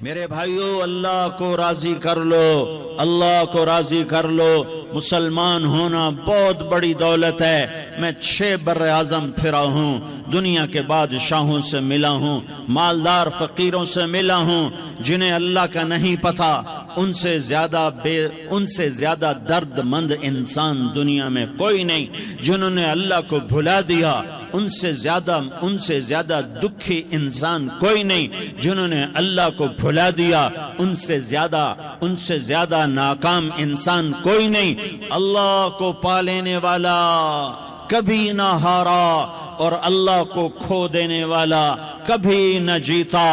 میرے بھائیو، اللہ کو راضی کر لو، اللہ کو راضی کر لو۔ مسلمان ہونا بہت بڑی دولت ہے۔ میں 6 بر اعظم پھرا ہوں، دنیا کے بادشاہوں سے ملا ہوں، مالدار فقیروں سے ملا ہوں، جنہیں اللہ کا نہیں پتہ ان سے زیادہ درد مند انسان دنیا میں کوئی نہیں۔ جنہوں نے اللہ کو بھلا دیا ان سے زیادہ دکھی انسان کوئی نہیں۔ جنہوں نے اللہ کو بھلا دیا ان سے زیادہ ناکام انسان کوئی نہیں۔ اللہ کو پا لینے والا کبھی نہ ہارا اور اللہ کو کھو دینے والا کبھی نہ جیتا۔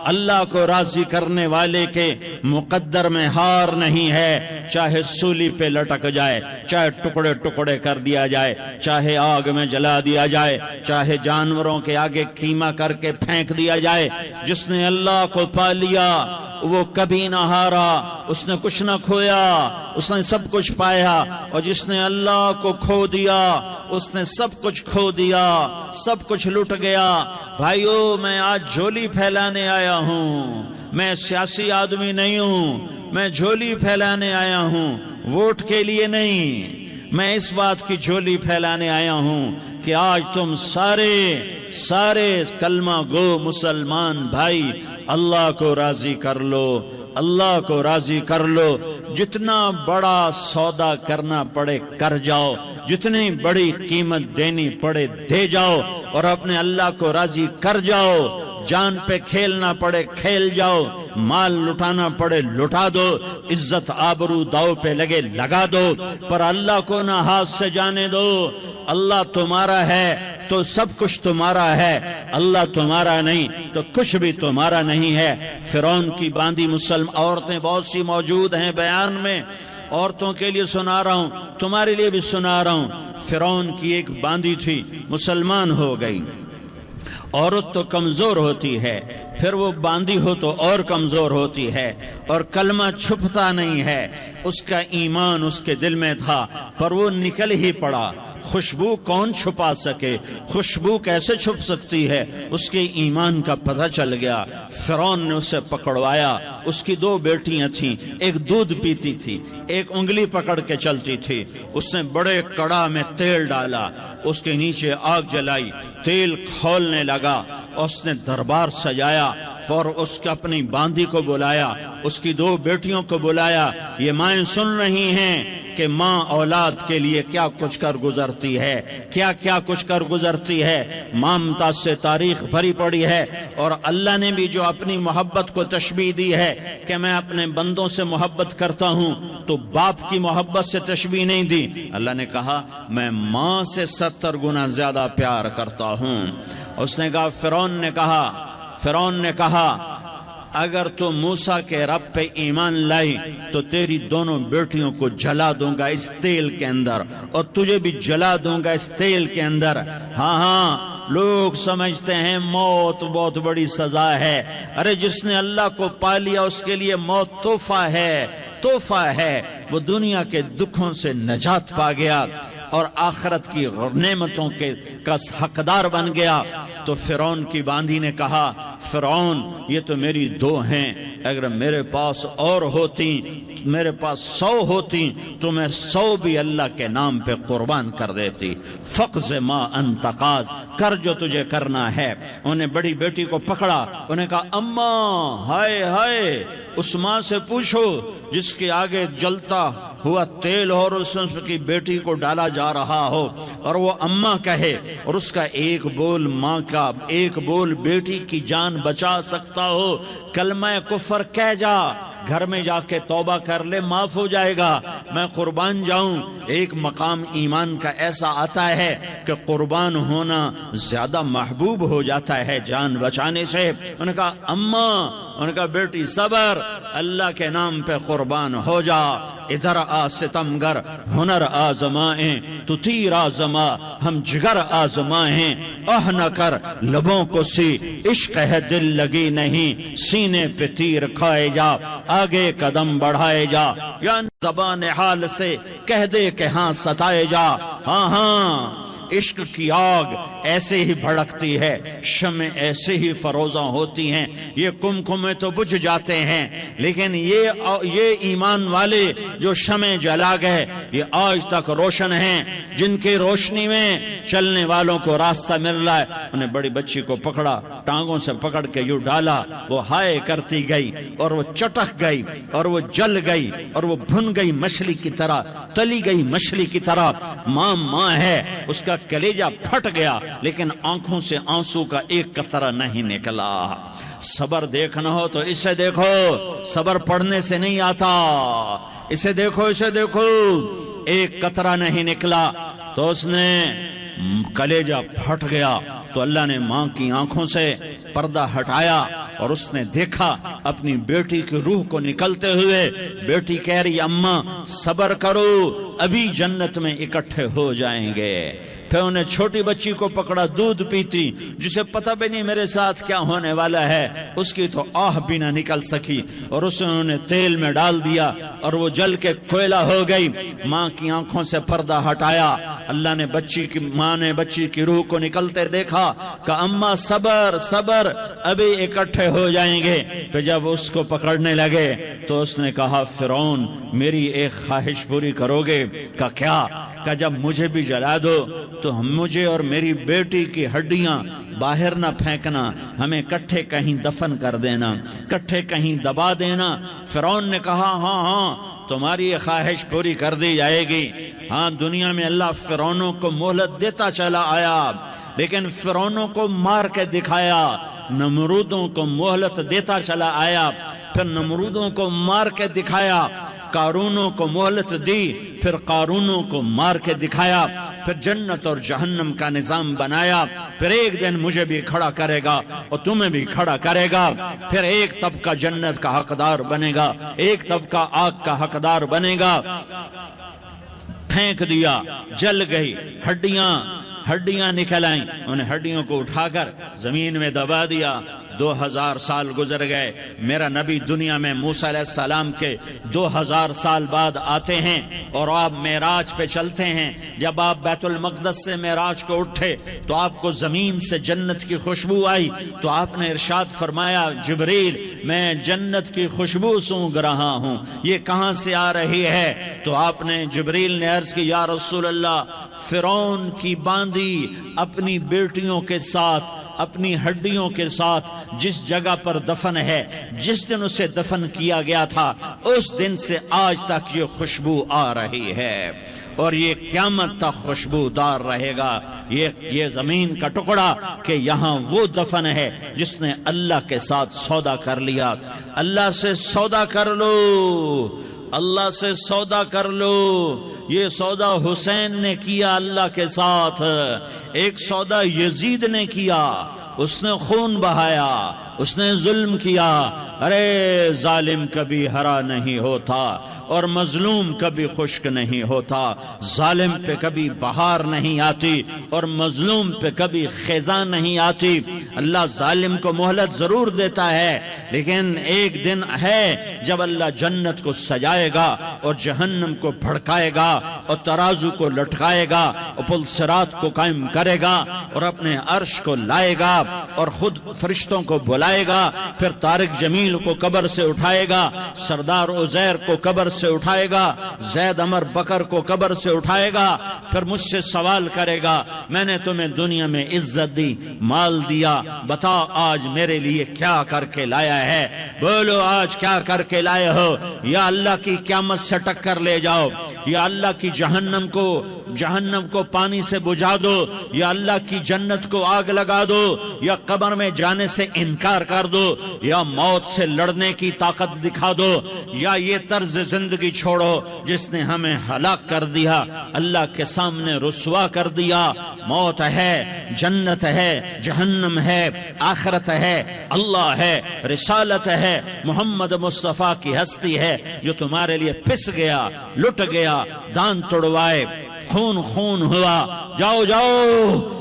اللہ کو راضی کرنے والے کے مقدر میں ہار نہیں ہے، چاہے سولی پہ لٹک جائے، چاہے ٹکڑے ٹکڑے کر دیا جائے، چاہے آگ میں جلا دیا جائے، چاہے جانوروں کے آگے قیمہ کر کے پھینک دیا جائے۔ جس نے اللہ کو پا لیا وہ کبھی نہ ہارا، اس نے کچھ نہ کھویا، اس نے سب کچھ پایا۔ اور جس نے اللہ کو کھو دیا اس نے سب کچھ کھو دیا، سب کچھ لٹ گیا۔ بھائیو، میں آج جھولی پھیلانے آیا ہوں، میں سیاسی آدمی نہیں ہوں، میں جھولی پھیلانے آیا ہوں، ووٹ کے لیے نہیں۔ میں اس بات کی جھولی پھیلانے آیا ہوں کہ آج تم سارے کلمہ گو مسلمان بھائی اللہ کو راضی کر لو، اللہ کو راضی کر لو۔ جتنا بڑا سودا کرنا پڑے کر جاؤ، جتنی بڑی قیمت دینی پڑے دے جاؤ، اور اپنے اللہ کو راضی کر جاؤ۔ جان پہ کھیلنا پڑے کھیل جاؤ، مال لٹانا پڑے لٹا دو، عزت آبرو داؤ پہ لگے لگا دو، پر اللہ کو نہ ہاتھ سے جانے دو۔ اللہ تمہارا ہے تو سب کچھ تمہارا ہے، اللہ تمہارا نہیں تو کچھ بھی تمہارا نہیں ہے۔ فرعون کی باندھی مسلم عورتیں بہت سی موجود ہیں بیان میں، عورتوں کے لیے سنا رہا ہوں، تمہارے لیے بھی سنا رہا ہوں۔ فرعون کی ایک باندھی تھی، مسلمان ہو گئی۔ عورت تو کمزور ہوتی ہے، پھر وہ باندھی ہو تو اور کمزور ہوتی ہے، اور کلمہ چھپتا نہیں ہے۔ اس کا ایمان اس کے دل میں تھا پر وہ نکل ہی پڑا۔ خوشبو کون چھپا سکے، خوشبو کیسے چھپ سکتی ہے؟ اس کے ایمان کا پتہ چل گیا۔ فرعون نے اسے پکڑوایا۔ اس کی 2 بیٹیاں تھیں، ایک دودھ پیتی تھی، ایک انگلی پکڑ کے چلتی تھی۔ اس نے بڑے کڑا میں تیل ڈالا، اس کے نیچے آگ جلائی، تیل کھولنے لگا، اس نے دربار سجایا، اور اس کے اپنی باندھی کو بلایا، اس کی 2 بیٹیوں کو بلایا۔ یہ مائیں سن رہی ہیں کہ ماں اولاد کے لیے کیا کچھ کر گزرتی ہے، کیا کچھ کر گزرتی ہے۔ مامتا سے تاریخ بھری پڑی ہے، اور اللہ نے بھی جو اپنی محبت کو تشبیہ دی ہے کہ میں اپنے بندوں سے محبت کرتا ہوں، تو باپ کی محبت سے تشبیہ نہیں دی۔ اللہ نے کہا میں ماں سے 70 گنا زیادہ پیار کرتا ہوں۔ اس نے کہا فرعون نے کہا اگر تو موسیٰ کے رب پہ ایمان لائی تو تیری دونوں بیٹیوں کو جلا دوں گا اس تیل کے اندر، اور تجھے بھی جلا دوں گا اس تیل کے اندر۔ ہاں لوگ سمجھتے ہیں موت بہت بڑی سزا ہے۔ ارے جس نے اللہ کو پا لیا اس کے لیے موت تحفہ ہے۔ وہ دنیا کے دکھوں سے نجات پا گیا اور آخرت کی نعمتوں کا حقدار بن گیا۔ تو فرعون کی باندھی نے کہا فرعون یہ تو میری 2 ہیں، اگر میرے پاس اور ہوتی، میرے پاس 100 ہوتی تو میں 100 بھی اللہ کے نام پہ قربان کر دیتی۔ فقض ما انت قاض، کر جو تجھے کرنا ہے۔ انہیں بڑی بیٹی کو پکڑا، انہیں کہا اماں ہائے اس ماں سے پوچھو جس کے آگے جلتا ہوا تیل اور اس کی بیٹی کو ڈالا جا رہا ہو، اور وہ اماں کہے، اور اس کا ایک بول ماں کا، ایک بول بیٹی کی جان بچا سکتا ہو۔ کلمہ کفر کہہ جا، گھر میں جا کے توبہ کر لے، معاف ہو جائے گا۔ میں قربان جاؤں۔ ایک مقام ایمان کا ایسا آتا ہے کہ قربان ہونا زیادہ محبوب ہو جاتا ہے جان بچانے سے۔ انہوں نے کہا اماں، انہوں نے کہا بیٹی صبر، اللہ کے نام پہ قربان ہو جا۔ ادھر آ ستمگر ہنر آزمائیں تو تیر آزما، ہم جگر آزمائیں اہ نہ کر لبوں کو سی، عشق ہے دل لگی نہیں، سینے پہ تیر کھائے جا، آگے قدم بڑھائے جا، یا زبان حال سے کہہ دے کہ ہاں ستائے جا۔ ہاں عشق کی آگ ایسے ہی بھڑکتی ہے، شمع ایسے ہی فروزاں ہوتی ہیں، یہ کمکمے تو بجھ جاتے ہیں، لیکن یہ ایمان والے جو شمع جلا گئے یہ آج تک روشن ہیں، جن کی روشنی میں چلنے والوں کو راستہ مل رہا ہے۔ انہیں بڑی بچی کو پکڑا، ٹانگوں سے پکڑ کے یوں ڈالا، وہ ہائے کرتی گئی اور وہ چٹک گئی اور وہ جل گئی اور وہ بھن گئی مچھلی کی طرح، تلی گئی مچھلی کی طرح۔ ماں ہے، اس کا کلیجہ پھٹ گیا لیکن آنکھوں سے آنسو کا ایک قطرہ نہیں نکلا۔ صبر دیکھنا ہو تو اسے دیکھو، صبر پڑھنے سے نہیں آتا، اسے دیکھو، اسے دیکھو، ایک قطرہ نہیں نکلا تو اس نے کلیجہ پھٹ گیا۔ تو اللہ نے ماں کی آنکھوں سے پردہ ہٹایا اور اس نے دیکھا اپنی بیٹی کی روح کو نکلتے ہوئے۔ بیٹی کہہ رہی اماں صبر کرو، ابھی جنت میں اکٹھے ہو جائیں گے۔ پھر انہیں چھوٹی بچی کو پکڑا، دودھ پیتی، جسے پتہ بھی نہیں میرے ساتھ کیا ہونے والا ہے، اس کی تو آہ بھی نہ نکل سکی اور اسے انہوں نے تیل میں ڈال دیا اور وہ جل کے کوئلہ ہو گئی۔ ماں کی آنکھوں سے پردہ ہٹایا، اللہ نے ماں نے بچی کی روح کو نکلتے دیکھا کہ اماں صبر صبر، ابھی اکٹھے ہو جائیں گے۔ پھر جب اس کو پکڑنے لگے تو اس نے کہا فرعون میری ایک خواہش پوری کرو گے؟ کہ کیا؟ کہ جب مجھے بھی جلا دو تو مجھے اور میری بیٹی کی ہڈیاں باہر نہ پھینکنا، ہمیں کٹھے کہیں دفن کر دینا، کٹھے کہیں دبا دینا۔ فرعون نے کہا ہاں تمہاری یہ خواہش پوری کر دی جائے گی۔ ہاں دنیا میں اللہ فرعونوں کو مہلت دیتا چلا آیا، لیکن فرعونوں کو مار کے دکھایا، نمرودوں کو مہلت دیتا چلا آیا، پھر نمرودوں کو مار کے دکھایا، قارونوں کو مہلت دی، پھر قارونوں کو مار کے دکھایا، پھر جنت اور جہنم کا نظام بنایا۔ پھر ایک دن مجھے بھی کھڑا کرے گا اور تمہیں بھی کھڑا کرے گا، پھر ایک طبقہ جنت کا حقدار بنے گا، ایک طبقہ آگ کا حقدار بنے گا۔ پھینک دیا، جل گئی، ہڈیاں نکل آئیں، انہیں ہڈیوں کو اٹھا کر زمین میں دبا دیا۔ 2000 سال گزر گئے، میرا نبی دنیا میں موسیٰ علیہ السلام کے 2000 سال بعد آتے ہیں اور آپ معراج پہ چلتے ہیں۔ جب آپ بیت المقدس سے معراج کو اٹھے تو آپ کو زمین سے جنت کی خوشبو آئی، تو آپ نے ارشاد فرمایا جبریل میں جنت کی خوشبو سونگھ رہا ہوں، یہ کہاں سے آ رہی ہے؟ تو آپ نے جبریل نے عرض کی یا رسول اللہ فرعون کی باندی اپنی بیٹیوں کے ساتھ، اپنی ہڈیوں کے ساتھ جس جگہ پر دفن ہے، جس دن اسے دفن کیا گیا تھا اس دن سے آج تک یہ خوشبو آ رہی ہے اور یہ قیامت تک خوشبودار رہے گا۔ یہ زمین کا ٹکڑا کہ یہاں وہ دفن ہے جس نے اللہ کے ساتھ سودا کر لیا۔ اللہ سے سودا کر لو، اللہ سے سودا کر لو۔ یہ سودا حسین نے کیا اللہ کے ساتھ، ایک سودا یزید نے کیا، اس نے خون بہایا، اس نے ظلم کیا۔ ارے ظالم کبھی ہرا نہیں ہوتا اور مظلوم کبھی خشک نہیں ہوتا، ظالم پہ کبھی بہار نہیں آتی اور مظلوم پہ کبھی خزاں نہیں آتی۔ اللہ ظالم کو مہلت ضرور دیتا ہے، لیکن ایک دن ہے جب اللہ جنت کو سجائے گا اور جہنم کو بھڑکائے گا اور ترازو کو لٹکائے گا اور پل صراط کو قائم کرے گا اور اپنے عرش کو لائے گا اور خود فرشتوں کو بلائے گا، پھر طارق جمیل کو قبر سے اٹھائے گا، سردار عزیر کو قبر سے اٹھائے گا، زید عمر بکر کو قبر سے اٹھائے گا، پھر مجھ سے سوال کرے گا میں نے تمہیں دنیا میں عزت دی، مال دیا، بتا آج میرے لیے کیا کر کے لایا ہے؟ بولو آج کیا کر کے لائے ہو؟ یا اللہ کی قیامت سے ٹکر لے جاؤ، یا اللہ کی جہنم کو پانی سے بجھا دو، یا اللہ کی جنت کو آگ لگا دو، یا قبر میں جانے سے انکار کر دو، یا موت سے لڑنے کی طاقت دکھا دو، یا یہ طرز زندگی چھوڑو جس نے ہمیں ہلاک کر دیا، اللہ کے سامنے رسوا کر دیا۔ موت ہے، جنت ہے، جہنم ہے، آخرت ہے، اللہ ہے، رسالت ہے، محمد مصطفیٰ کی ہستی ہے جو تمہارے لیے پس گیا، لٹ گیا، دان توڑوائے، خون ہوا۔ جاؤ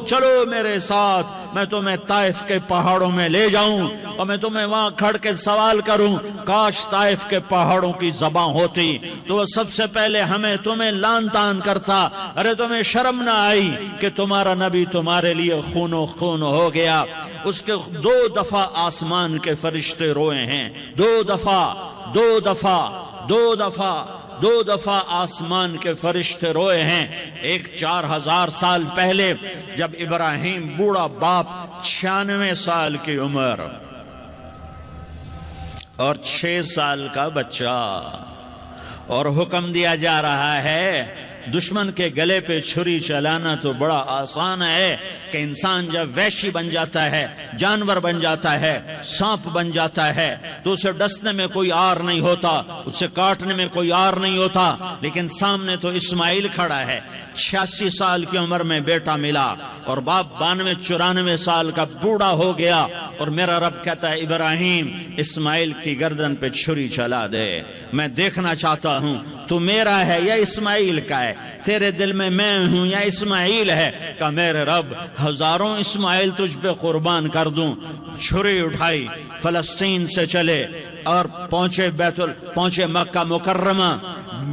چلو میرے ساتھ، میں تمہیں طائف کے پہاڑوں میں لے جاؤں اور میں تمہیں وہاں کھڑ کے سوال کروں، کاش طائف کے پہاڑوں کی زبان ہوتی تو وہ سب سے پہلے ہمیں تمہیں لان تان کرتا، ارے تمہیں شرم نہ آئی کہ تمہارا نبی تمہارے لیے خون و خون ہو گیا۔ اس کے 2 دفعہ آسمان کے فرشتے روئے ہیں، 2 دفعہ آسمان کے فرشتے روئے ہیں۔ ایک 4000 سال پہلے جب ابراہیم بوڑھا باپ 96 سال کی عمر اور 6 سال کا بچہ، اور حکم دیا جا رہا ہے دشمن کے گلے پہ چھری چلانا تو بڑا آسان ہے کہ انسان جب وحشی بن جاتا ہے، جانور بن جاتا ہے، سانپ بن جاتا ہے تو اسے ڈسنے میں کوئی آر نہیں ہوتا، اسے کاٹنے میں کوئی آر نہیں ہوتا، لیکن سامنے تو اسماعیل کھڑا ہے، 86 سال کی عمر میں بیٹا ملا اور باپ 92-94 سال کا بوڑھا ہو گیا، اور میرا رب کہتا ہے ابراہیم اسماعیل کی گردن پہ چھری چلا دے، میں دیکھنا چاہتا ہوں تو میرا ہے یا اسماعیل کا ہے، تیرے دل میں ہوں یا اسماعیل ہے؟ کہ میرے رب ہزاروں اسماعیل تجھ پہ قربان کر دوں۔ چھری اٹھائی، فلسطین سے چلے اور پہنچے مکہ مکرمہ،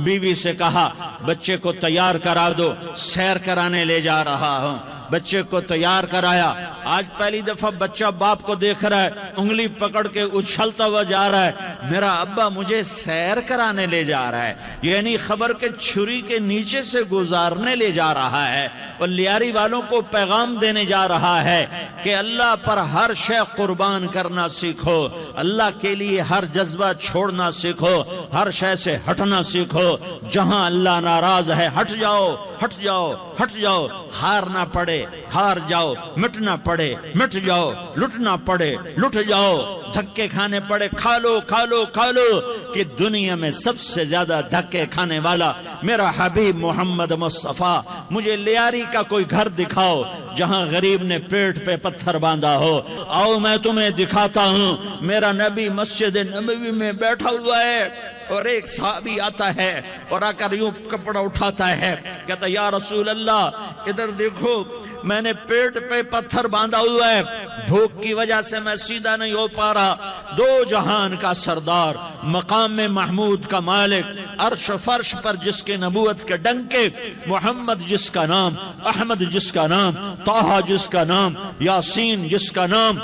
بیوی سے کہا بچے کو تیار کرا دو، سیر کرانے لے جا رہا ہوں۔ بچے کو تیار کرایا، آج پہلی دفعہ بچہ باپ کو دیکھ رہا ہے، انگلی پکڑ کے اچھلتا ہوا جا رہا ہے، میرا ابا مجھے سیر کرانے لے جا رہا ہے، یعنی خبر کے چھری کے نیچے سے گزارنے لے جا رہا ہے، اور لیاری والوں کو پیغام دینے جا رہا ہے کہ اللہ پر ہر شے قربان کرنا سیکھو، اللہ کے لیے ہر جذبہ چھوڑنا سیکھو، ہر شے سے ہٹنا سیکھو، جہاں اللہ ناراض ہے ہٹ جاؤ، ہٹ جاؤ، ہٹ جاؤ، ہار نہ پڑے ہار جاؤ، مٹنا پڑے مٹ جاؤ، لٹنا پڑے لٹ جاؤ، دھکے کھانے پڑے کھا لو کھا لو کھا لو، کہ دنیا میں سب سے زیادہ دھکے کھانے والا میرا حبیب محمد مصطفیٰ۔ مجھے لیاری کا کوئی گھر دکھاؤ جہاں غریب نے پیٹ پہ پتھر باندھا ہو، آؤ میں تمہیں دکھاتا ہوں، میرا نبی مسجد نبوی میں بیٹھا ہوا ہے اور ایک صحابی آتا ہے اور آ کر یوں کپڑا اٹھاتا ہے، کہتا یا رسول اللہ ادھر دیکھو میں نے پیٹ پہ پتھر باندھا ہوا ہے، بھوک کی وجہ سے میں سیدھا نہیں ہو پا رہا، 2 جہان کا سردار، مقام محمود کا مالک، عرش فرش پر جس کے نبوت کے ڈنکے، محمد جس کا نام، احمد جس کا نام، طٰہٰ جس کا نام، یاسین جس کا نام،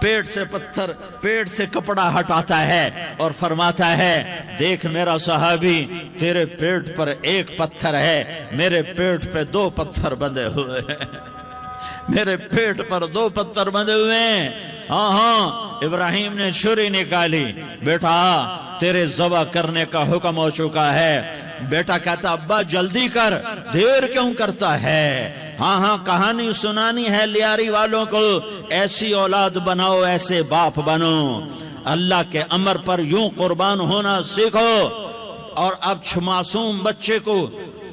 پیٹ سے کپڑا ہٹاتا ہے اور فرماتا ہے دیکھ میرا صحابی تیرے پیٹ پر 1 پتھر ہے، میرے پیٹ پہ 2 پتھر بندھے ہوئے ہیں، میرے پیٹ پر 2 پتھر بندھے ہوئے ہیں۔ ہاں ابراہیم نے چھری نکالی، بیٹا تیرے ذبح کرنے کا حکم ہو چکا ہے۔ بیٹا کہتا ابا جلدی کر، دیر کیوں کرتا ہے؟ ہاں کہانی سنانی ہے لیاری والوں کو، ایسی اولاد بناؤ، ایسے باپ بنو، اللہ کے امر پر یوں قربان ہونا سیکھو۔ اور اب معصوم بچے کو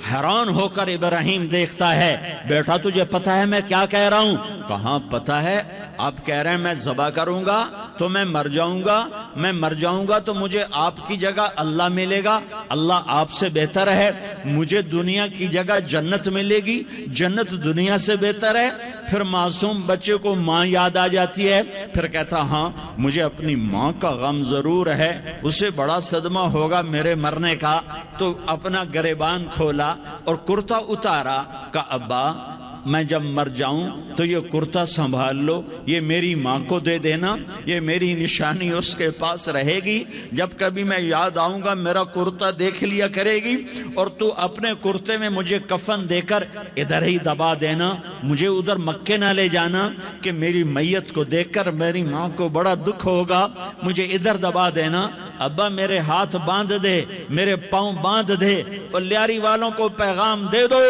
حیران ہو کر ابراہیم دیکھتا ہے، بیٹا تجھے پتہ ہے میں کیا کہہ رہا ہوں؟ کہاں پتہ ہے، آپ کہہ رہے ہیں میں ذبح کروں گا تو میں مر جاؤں گا، میں مر جاؤں گا تو مجھے آپ کی جگہ اللہ ملے گا، اللہ آپ سے بہتر ہے، مجھے دنیا کی جگہ جنت ملے گی، جنت دنیا سے بہتر ہے۔ پھر معصوم بچے کو ماں یاد آ جاتی ہے، پھر کہتا ہاں مجھے اپنی ماں کا غم ضرور ہے، اسے بڑا صدمہ ہوگا میرے مرنے کا، تو اپنا گریبان کھولا اور کرتا اتارا، کہ ابا میں جب مر جاؤں تو یہ کرتا سنبھال لو، یہ میری ماں کو دے دینا، یہ میری نشانی اس کے پاس رہے گی، جب کبھی میں یاد آؤں گا میرا کرتا دیکھ لیا کرے گی، اور تو اپنے کرتے میں مجھے کفن دے کر ادھر ہی دبا دینا، مجھے ادھر مکے نہ لے جانا کہ میری میت کو دیکھ کر میری ماں کو بڑا دکھ ہوگا، مجھے ادھر دبا دینا۔ ابا میرے ہاتھ باندھ دے، میرے پاؤں باندھ دے، اور لیاری والوں کو پیغام دے دو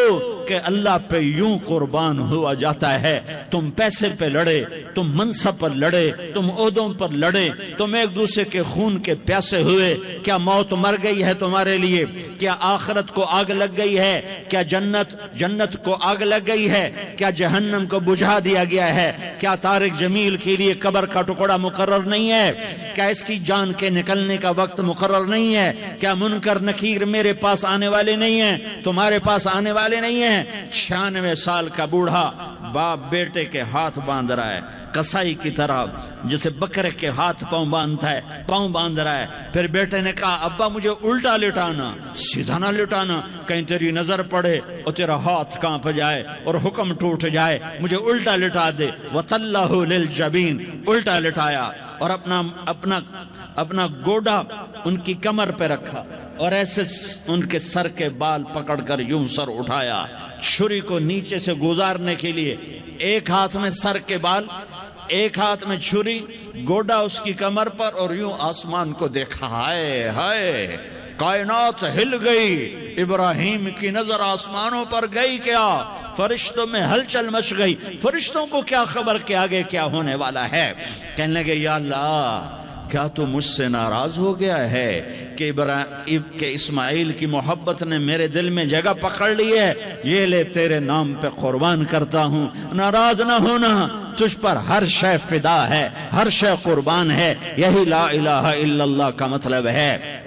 کہ اللہ پہ یوں قربان ہوا جاتا ہے۔ تم پیسے پہ لڑے، تم منصب پر لڑے، تم عہدوں پر لڑے، تم ایک دوسرے کے خون کے پیاسے ہوئے، کیا موت مر گئی ہے تمہارے لیے؟ کیا آخرت کو آگ لگ گئی ہے؟ کیا جنت کو آگ لگ گئی ہے؟ کیا جہنم کو بجھا دیا گیا ہے؟ کیا طارق جمیل کے لیے قبر کا ٹکڑا مقرر نہیں ہے؟ کیا اس کی جان کے نکلنے کا وقت مقرر نہیں ہے؟ کیا منکر نکیر میرے پاس آنے والے نہیں ہیں، تمہارے پاس آنے والے نہیں ہیں؟ 96 سال کا بوڑھا باپ بیٹے کے ہاتھ باندھ رہا ہے کسائی کی طرح، جسے بکرے کے ہاتھ پاؤں باندھتا ہے، پاؤں باندھ رہا ہے۔ پھر بیٹے نے کہا ابا مجھے الٹا لٹانا، سیدھا نہ لٹانا، کہیں تیری نظر پڑے اور تیرا ہاتھ کانپ جائے اور حکم ٹوٹ جائے، مجھے الٹا لٹا دے۔ وَتَلَّهُ لِلْجَبِينِ، الٹا لٹایا اور اپنا گوڈا ان کی کمر پہ رکھا اور ایسے ان کے سر کے بال پکڑ کر یوں سر اٹھایا، چھری کو نیچے سے گزارنے کے لیے، ایک ہاتھ میں سر کے بال، ایک ہاتھ میں چھری، گوڈا اس کی کمر پر، اور یوں آسمان کو دیکھا۔ ہائے ہائے، کائنات ہل گئی، ابراہیم کی نظر آسمانوں پر گئی کیا؟ فرشتوں میں ہلچل مچ گئی۔ فرشتوں کو کیا خبر کہ آگے کیا ہونے والا ہے؟ کہنے لگے یا اللہ، کیا تو مجھ سے ناراض ہو گیا ہے کہ اسماعیل کی محبت نے میرے دل میں جگہ پکڑ لی ہے؟ یہ لے تیرے نام پہ قربان کرتا ہوں، ناراض نہ ہونا، تجھ پر ہر شے فدا ہے، ہر شے قربان ہے۔ یہی لا الہ الا اللہ کا مطلب ہے۔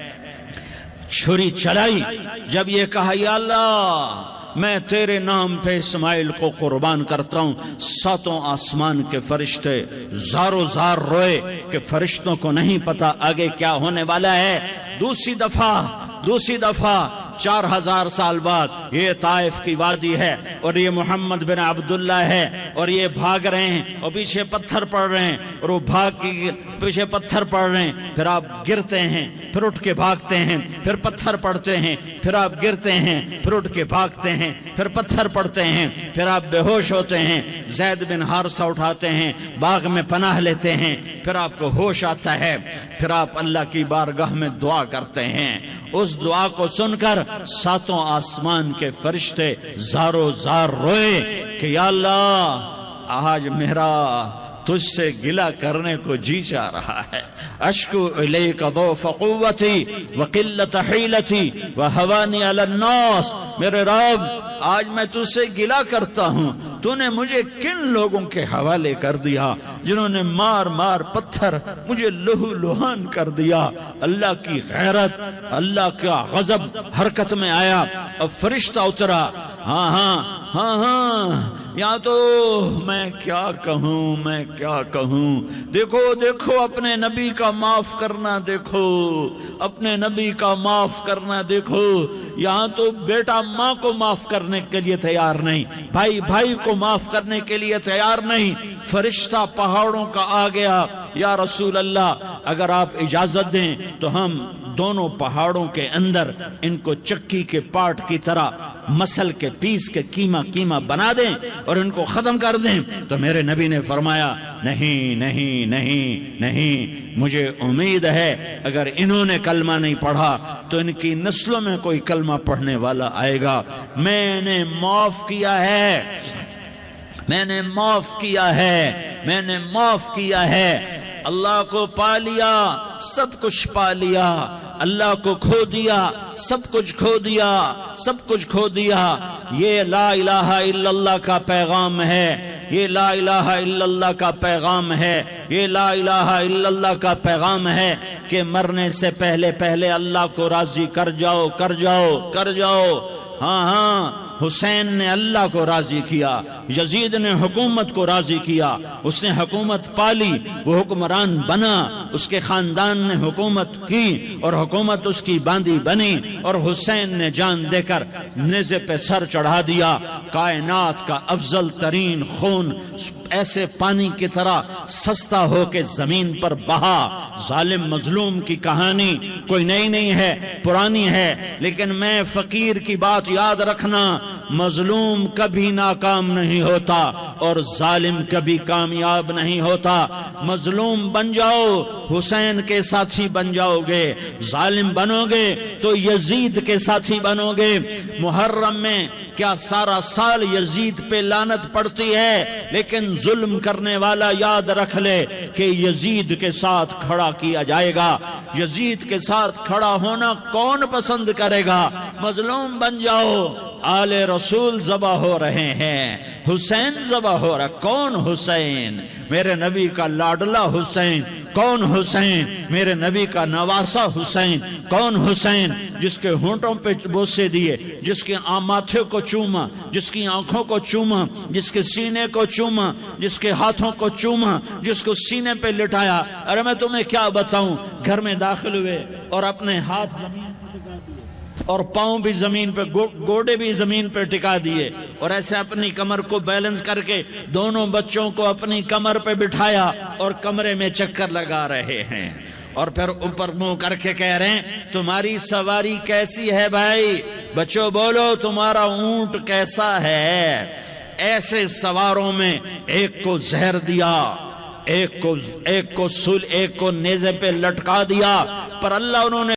چھری چلائی، جب یہ کہا یا اللہ میں تیرے نام پہ اسماعیل کو قربان کرتا ہوں، ساتوں آسمان کے فرشتے زارو زار روئے کہ فرشتوں کو نہیں پتا آگے کیا ہونے والا ہے۔ دوسری دفعہ 4000 سال بعد یہ طائف کی وادی ہے اور یہ محمد بن عبداللہ ہے اور یہ بھاگ رہے ہیں اور پیچھے پتھر پڑ رہے ہیں، اور وہ بھاگ کے پیچھے پتھر پڑ رہے ہیں، پھر آپ گرتے ہیں، پھر اٹھ کے بھاگتے ہیں، پھر پتھر پڑتے ہیں، پھر آپ گرتے ہیں، پھر اٹھ کے بھاگتے ہیں، پھر پتھر پڑتے ہیں، پھر آپ بے ہوش ہوتے ہیں، زید بن حارثہ اٹھاتے ہیں، باغ میں پناہ لیتے ہیں، پھر آپ کو ہوش آتا ہے، پھر آپ اللہ کی بارگاہ میں دعا کرتے ہیں۔ اس دعا کو سن کر ساتوں آسمان کے فرشتے زارو زار روئے کہ یا اللہ آج میرا تجھ سے گلہ کرنے کو جی چاہ رہا ہے۔ اشکو الیک ضعف قوتی وقلت حیلتی وہوانی علی الناس، میرے رب آج میں تجھ سے گلہ کرتا ہوں، تو نے مجھے کن لوگوں کے حوالے کر دیا جنہوں نے مار مار پتھر مجھے لہو لہان کر دیا۔ اللہ کی غیرت، اللہ کا غضب حرکت میں آیا اور فرشتہ اترا۔ ہاں یا تو میں کیا کہوں، دیکھو اپنے نبی کا معاف کرنا، دیکھو اپنے نبی کا معاف کرنا، دیکھو یہاں تو بیٹا ماں کو معاف کرنے کے لیے تیار نہیں، بھائی کو معاف کرنے کے لیے تیار نہیں۔ فرشتہ پہاڑوں کا آ گیا، یا رسول اللہ اگر آپ اجازت دیں تو ہم دونوں پہاڑوں کے اندر ان کو چکی کے پاٹ کی طرح مسل کے پیس کے کیما بنا دیں اور ان کو ختم کر دیں۔ تو میرے نبی نے فرمایا نہیں، مجھے امید ہے اگر انہوں نے کلمہ نہیں پڑھا تو ان کی نسلوں میں کوئی کلمہ پڑھنے والا آئے گا۔ میں نے معاف کیا ہے، اللہ کو پا لیا، سب کچھ پا لیا، اللہ کو کھو دیا، سب کچھ کھو دیا۔ یہ لا الہ الا اللہ کا پیغام ہے، یہ لا الہ الا اللہ کا پیغام ہے، یہ لا الہ الا اللہ کا پیغام ہے کہ مرنے سے پہلے اللہ کو راضی کر جاؤ۔ ہاں حسین نے اللہ کو راضی کیا، یزید نے حکومت کو راضی کیا، اس نے حکومت پالی، وہ حکمران بنا، اس کے خاندان نے حکومت کی اور حکومت اس کی باندھی بنی، اور حسین نے جان دے کر نیزے پہ سر چڑھا دیا۔ کائنات کا افضل ترین خون ایسے پانی کی طرح سستا ہو کے زمین پر بہا۔ ظالم مظلوم کی کہانی کوئی نئی نہیں ہے، پرانی ہے، لیکن میں فقیر کی بات یاد رکھنا، مظلوم کبھی ناکام نہیں ہوتا اور ظالم کبھی کامیاب نہیں ہوتا۔ مظلوم بن جاؤ حسین کے ساتھی بن جاؤ گے، ظالم بنو گے تو یزید کے ساتھی بنو گے۔ محرم میں کیا سارا سال یزید پہ لعنت پڑتی ہے، لیکن ظلم کرنے والا یاد رکھ لے کہ یزید کے ساتھ کھڑا کیا جائے گا۔ یزید کے ساتھ کھڑا ہونا کون پسند کرے گا؟ مظلوم بن جاؤ، آل رسول ذبح ہو رہے ہیں، حسین ذبح ہو رہا۔ کون حسین؟ میرے نبی کا لاڈلا حسین۔ کون حسین؟ میرے نبی کا نواسا حسین۔ کون حسین؟ جس کے ہونٹوں پہ بوسے دیے، جس کے ماتھے کو چوما، جس کی آنکھوں کو چوما، جس کے سینے کو چوما، جس کے ہاتھوں کو چوما، جس کو سینے پہ لٹایا۔ ارے میں تمہیں کیا بتاؤں، گھر میں داخل ہوئے اور اپنے ہاتھ زمین پہ ٹکا دیے اور پاؤں بھی زمین پہ، گوڑے بھی زمین پہ ٹکا دیے، اور ایسے اپنی کمر کو بیلنس کر کے دونوں بچوں کو اپنی کمر پہ بٹھایا اور کمرے میں چکر لگا رہے ہیں، اور پھر اوپر منہ کر کے کہہ رہے ہیں تمہاری سواری کیسی ہے بھائی؟ بچوں بولو تمہارا اونٹ کیسا ہے؟ ایسے سواروں میں ایک کو زہر دیا، ایک کو نیزے پہ لٹکا دیا، پر اللہ انہوں نے